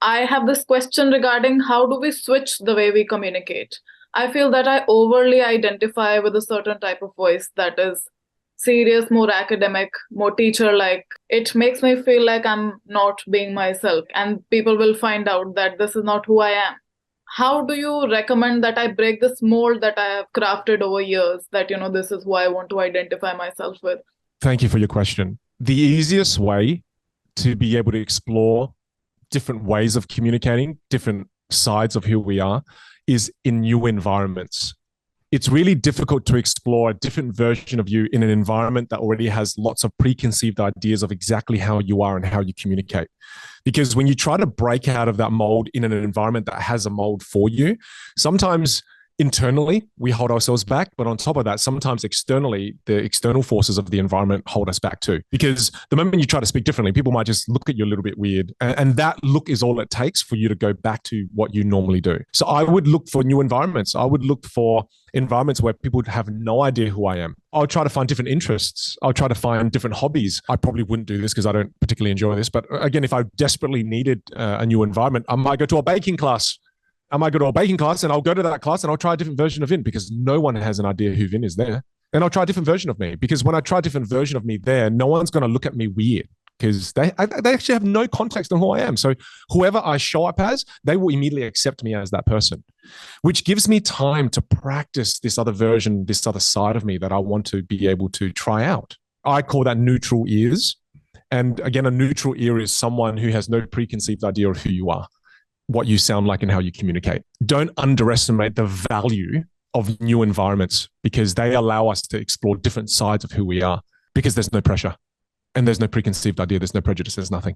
I have this question regarding how do we switch the way we communicate. I feel that I overly identify with a certain type of voice that is serious, more academic, more teacher like. It makes me feel like I'm not being myself, and people will find out that this is not who I am. How do you recommend that I break this mold that I have crafted over years that, this is who I want to identify myself with? Thank you for your question. The easiest way to be able to explore different ways of communicating, different sides of who we are, is in new environments. It's really difficult to explore a different version of you in an environment that already has lots of preconceived ideas of exactly how you are and how you communicate. Because when you try to break out of that mold in an environment that has a mold for you, sometimes internally we hold ourselves back, but on top of that, sometimes externally, the external forces of the environment hold us back too. Because the moment you try to speak differently, people might just look at you a little bit weird, and that look is all it takes for you to go back to what you normally do. So I would look for new environments. I would look for environments where people would have no idea who I am. I'll try to find different interests. I'll try to find different hobbies. I probably wouldn't do this because I don't particularly enjoy this. But again, if I desperately needed a new environment, I might go to a baking class. I might go to a baking class and I'll go to that class and I'll try a different version of Vinh because no one has an idea who Vinh is there. And I'll try a different version of me because when I try a different version of me there, no one's going to look at me weird because they actually have no context on who I am. So whoever I show up as, they will immediately accept me as that person, which gives me time to practice this other version, this other side of me that I want to be able to try out. I call that neutral ears. And again, a neutral ear is someone who has no preconceived idea of who you are, what you sound like, and how you communicate. Don't underestimate the value of new environments because they allow us to explore different sides of who we are because there's no pressure and there's no preconceived idea, there's no prejudice, there's nothing.